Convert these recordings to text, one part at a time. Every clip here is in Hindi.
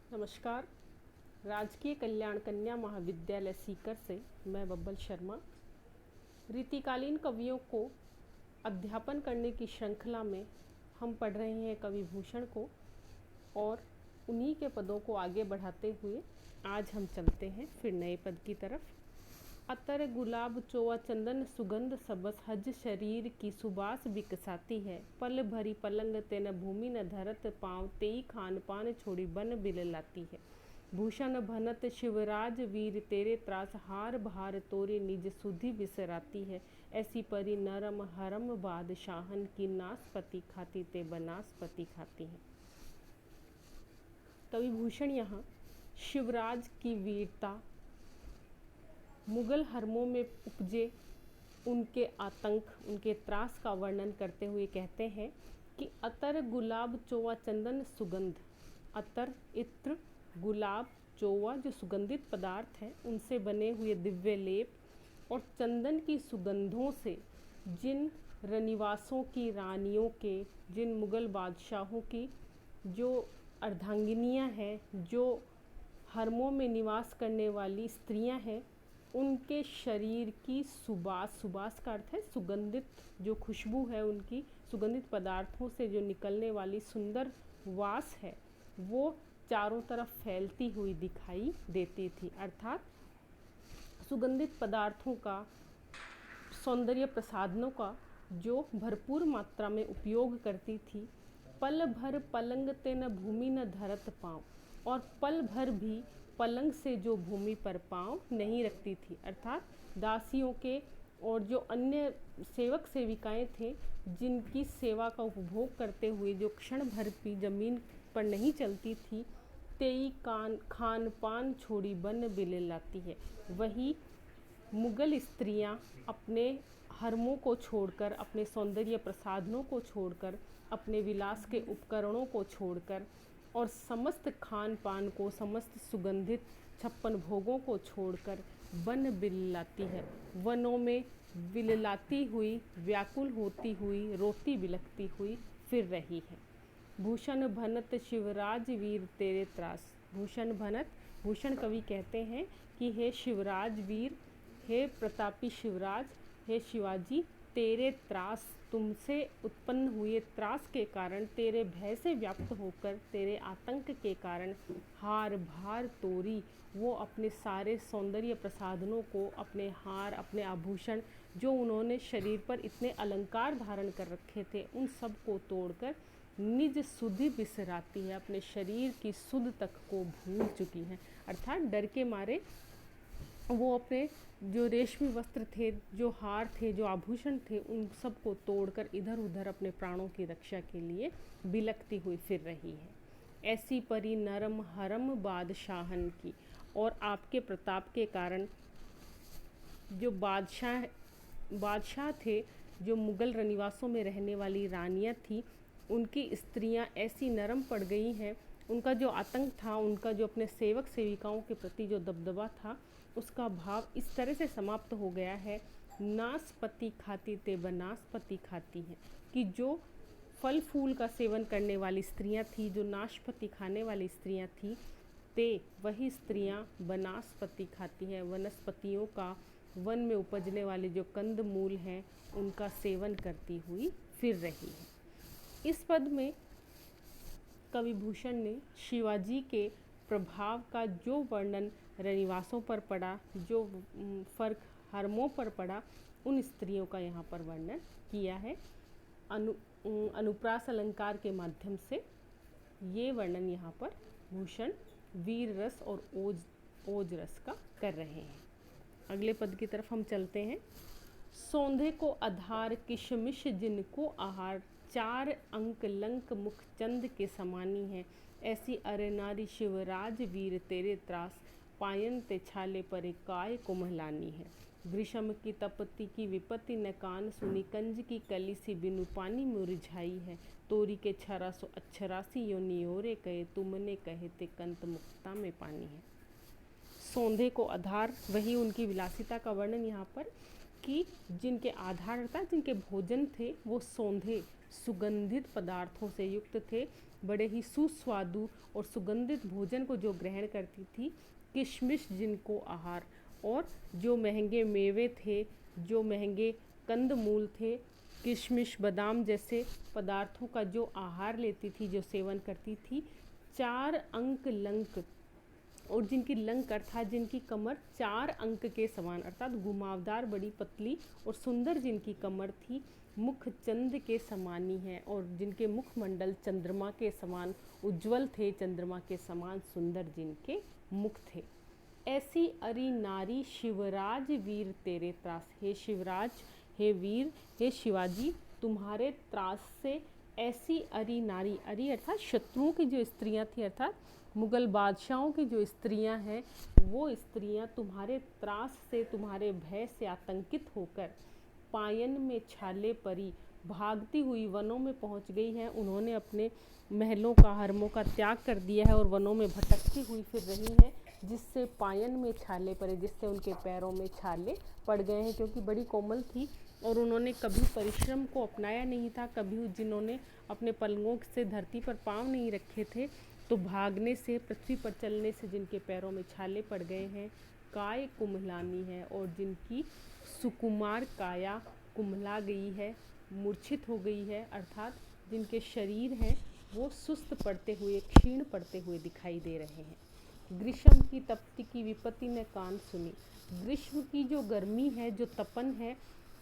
नमस्कार। राजकीय कल्याण कन्या महाविद्यालय सीकर से मैं बब्बल शर्मा। रीतिकालीन कवियों को अध्यापन करने की श्रृंखला में हम पढ़ रहे हैं कवि भूषण को और उन्हीं के पदों को आगे बढ़ाते हुए आज हम चलते हैं फिर नए पद की तरफ। अतर गुलाब चोआ चंदन सुगंध सबस हज शरीर की सुबास बिकसाती है। पल भरी पलंग तेन भूमि न धरत पाँव तेई खान पान छोड़ी बन बिल लाती है। भूषण भनत शिवराज वीर तेरे त्रास हार भार तोरे निज सुधि बिसराती है। ऐसी परी नरम हरम बादशाहन की नासपति खाती ते बनासपति खाती है। कवि भूषण यहाँ शिवराज की वीरता, मुगल हरमों में उपजे उनके आतंक, उनके त्रास का वर्णन करते हुए कहते हैं कि अतर गुलाब चोआ चंदन सुगंध। अतर, इत्र, गुलाब, चोआ जो सुगंधित पदार्थ हैं उनसे बने हुए दिव्य लेप और चंदन की सुगंधों से जिन रनिवासों की रानियों के, जिन मुगल बादशाहों की जो अर्धांगिनियां हैं, जो हरमों में निवास करने वाली स्त्रियां हैं, उनके शरीर की सुबास, सुबास का अर्थ है सुगंधित, जो खुशबू है उनकी, सुगंधित पदार्थों से जो निकलने वाली सुंदर वास है वो चारों तरफ फैलती हुई दिखाई देती थी। अर्थात सुगंधित पदार्थों का, सौंदर्य प्रसाधनों का जो भरपूर मात्रा में उपयोग करती थी। पल भर पलंग ते न भूमि न धरत पाँव, और पल भर भी पलंग से जो भूमि पर पाँव नहीं रखती थी। अर्थात दासियों के और जो अन्य सेवक सेविकाएं थे जिनकी सेवा का उपभोग करते हुए जो क्षण भर भी जमीन पर नहीं चलती थी, तेई खान पान छोड़ी बन बिले लाती है। वही मुगल स्त्रियां अपने हरमों को छोड़कर, अपने सौंदर्य प्रसाधनों को छोड़कर, अपने विलास के उपकरणों को छोड़कर और समस्त खान पान को, समस्त सुगंधित 56 भोगों को छोड़कर वन बिललाती है। वनों में बिललाती हुई, व्याकुल होती हुई, रोती बिलखती हुई फिर रही है। भूषण भनत शिवराज वीर तेरे त्रास। भूषण भनत, भूषण कवि कहते हैं कि हे शिवराज वीर, हे प्रतापी शिवराज, हे शिवाजी, तेरे त्रास, तुमसे उत्पन्न हुए त्रास के कारण, तेरे भय से व्याप्त होकर, तेरे आतंक के कारण हार भार तोरी, वो अपने सारे सौंदर्य प्रसाधनों को, अपने हार, अपने आभूषण, जो उन्होंने शरीर पर इतने अलंकार धारण कर रखे थे, उन सब को तोड़कर निज सुधि बिसराती है। अपने शरीर की सुध तक को भूल चुकी है। अर्थात डर के मारे वो अपने जो रेशमी वस्त्र थे, जो हार थे, जो आभूषण थे, उन सब को तोड़कर इधर उधर अपने प्राणों की रक्षा के लिए बिलखती हुई फिर रही है। ऐसी परी नरम हरम बादशाहन की, और आपके प्रताप के कारण जो बादशाह थे, जो मुगल रनिवासों में रहने वाली रानियां थी, उनकी स्त्रियां ऐसी नरम पड़ गई हैं। उनका जो आतंक था, उनका जो अपने सेवक सेविकाओं के प्रति जो दबदबा था, उसका भाव इस तरह से समाप्त हो गया है। नासपति खाती ते बनासपति खाती हैं, कि जो फल फूल का सेवन करने वाली स्त्रियां थी, जो नाशपति खाने वाली स्त्रियां थी, ते वही स्त्रियां बनासपति खाती हैं। वनस्पतियों का, वन में उपजने वाले जो कंद मूल हैं, उनका सेवन करती हुई फिर रही है। इस पद में कवि भूषण ने शिवाजी के प्रभाव का जो वर्णन रनिवासों पर पड़ा, जो फर्क हरमों पर पड़ा, उन स्त्रियों का यहाँ पर वर्णन किया है। अनुप्रास अलंकार के माध्यम से ये वर्णन यहाँ पर भूषण वीर रस और ओज रस का कर रहे हैं। अगले पद की तरफ हम चलते हैं। सौंधे को आधार किशमिश जिनको आहार, चार अंक लंक मुख चंद के समानी है। ऐसी अरे नारी शिवराज वीर तेरे त्रास, पायन ते छाले पर काय कोमहलानी है। वृषम की तपति की विपत्ति न कान सुनी, कंज की कली सी बिनु पानी मुरझाई है। तोरी के छरा सो अक्षरासी यो नियोरे कहे, तुमने कहे ते कंत मुक्ता में पानी है। सौंधे को आधार, वही उनकी विलासिता का वर्णन यहाँ पर, कि जिनके आधार अर्थात जिनके भोजन थे वो सौंधे, सुगंधित पदार्थों से युक्त थे, बड़े ही सुस्वादु और सुगंधित भोजन को जो ग्रहण करती थी, किशमिश जिनको आहार, और जो महंगे मेवे थे, जो महंगे कंदमूल थे, किशमिश बादाम जैसे पदार्थों का जो आहार लेती थी, जो सेवन करती थी, 4 अंक लंक, और जिनकी लंक अर्थात जिनकी कमर 4 अंक के समान अर्थात घुमावदार बड़ी पतली और सुंदर जिनकी कमर थी, मुख चंद्र के समान ही है, और जिनके मुखमंडल चंद्रमा के समान उज्जवल थे, चंद्रमा के समान सुंदर जिनके मुख थे। ऐसी अरि नारी शिवराज वीर तेरे त्रास, हे शिवराज, हे वीर, हे शिवाजी, तुम्हारे त्रास से ऐसी अरि नारी, अरि अर्थात शत्रुओं की जो स्त्रियां थी, अर्थात मुगल बादशाहों की जो स्त्रियां हैं, वो स्त्रियां तुम्हारे त्रास से, तुम्हारे भय से आतंकित होकर पायन में छाले परी भागती हुई वनों में पहुंच गई हैं। उन्होंने अपने महलों का, हरमों का त्याग कर दिया है और वनों में भटकती हुई फिर रही हैं, जिससे पायन में छाले पड़े, जिससे उनके पैरों में छाले पड़ गए हैं, क्योंकि बड़ी कोमल थी और उन्होंने कभी परिश्रम को अपनाया नहीं था, कभी जिन्होंने अपने पलंगों से धरती पर पाँव नहीं रखे थे, तो भागने से, पृथ्वी पर चलने से जिनके पैरों में छाले पड़ गए हैं, काय कुम्हलानी है, और जिनकी सुकुमार काया कुम्हला गई है, मूर्छित हो गई है, अर्थात जिनके शरीर हैं वो सुस्त पड़ते हुए, क्षीण पड़ते हुए दिखाई दे रहे हैं। ग्रीष्म की तपती की विपत्ति ने कान सुनी, ग्रीष्म की जो गर्मी है, जो तपन है,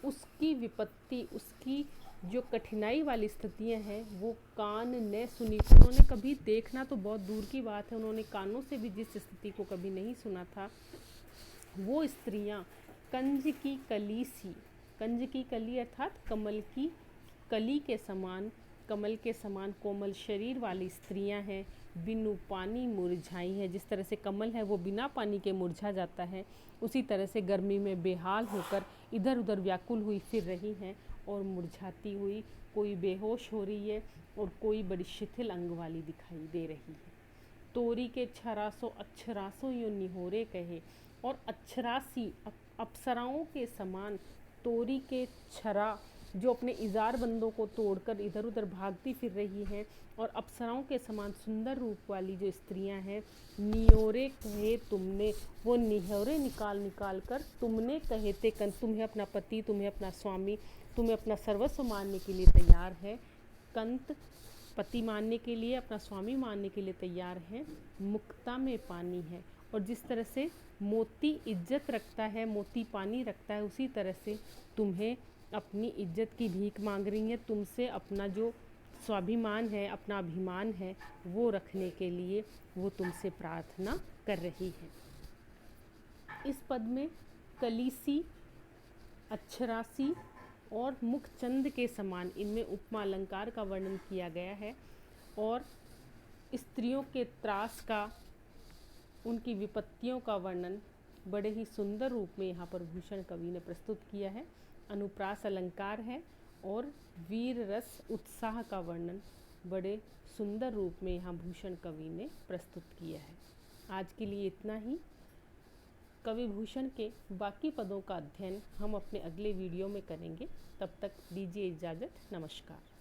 उसकी विपत्ति, उसकी जो कठिनाई वाली स्थितियां हैं, वो कान ने सुनी। उन्होंने कभी देखना तो बहुत दूर की बात है, उन्होंने कानों से भी जिस स्थिति को कभी नहीं सुना था, वो स्त्रियां कंज की कली सी, कंज की कली अर्थात कमल की कली के समान, कमल के समान कोमल शरीर वाली स्त्रियां हैं, बिनु पानी मुरझाई हैं। जिस तरह से कमल है वो बिना पानी के मुरझा जाता है, उसी तरह से गर्मी में बेहाल होकर इधर उधर व्याकुल हुई फिर रही हैं और मुरझाती हुई, कोई बेहोश हो रही है और कोई बड़ी शिथिल अंग वाली दिखाई दे रही है। तोरी के छरासों अक्षरासों यो निहोरे कहे, और अक्षरासी अप्सराओं के समान तोरी के छरा जो अपने इजार बंदों को तोड़कर इधर उधर भागती फिर रही हैं, और अप्सराओं के समान सुंदर रूप वाली जो स्त्रियां हैं, नियोरे कहे तुमने, वो निहोरे निकाल निकाल कर तुमने कहे थे, तुम्हें अपना पति, तुम्हें अपना स्वामी, तुम्हें अपना सर्वस्व मानने के लिए तैयार है। कंत पति मानने के लिए, अपना स्वामी मानने के लिए तैयार है। मुक्ता में पानी है, और जिस तरह से मोती इज्जत रखता है, मोती पानी रखता है, उसी तरह से तुम्हें अपनी इज्जत की भीख मांग रही है, तुमसे अपना जो स्वाभिमान है, अपना अभिमान है, वो रखने के लिए वो तुमसे प्रार्थना कर रही है। इस पद में कलीसी, अक्षरासी और मुखचंद के समान, इनमें उपमा अलंकार का वर्णन किया गया है, और स्त्रियों के त्रास का, उनकी विपत्तियों का वर्णन बड़े ही सुंदर रूप में यहाँ पर भूषण कवि ने प्रस्तुत किया है। अनुप्रास अलंकार है और वीर रस उत्साह का वर्णन बड़े सुंदर रूप में यहाँ भूषण कवि ने प्रस्तुत किया है। आज के लिए इतना ही। कवि भूषण के बाकी पदों का अध्ययन हम अपने अगले वीडियो में करेंगे। तब तक दीजिए इजाज़त। नमस्कार।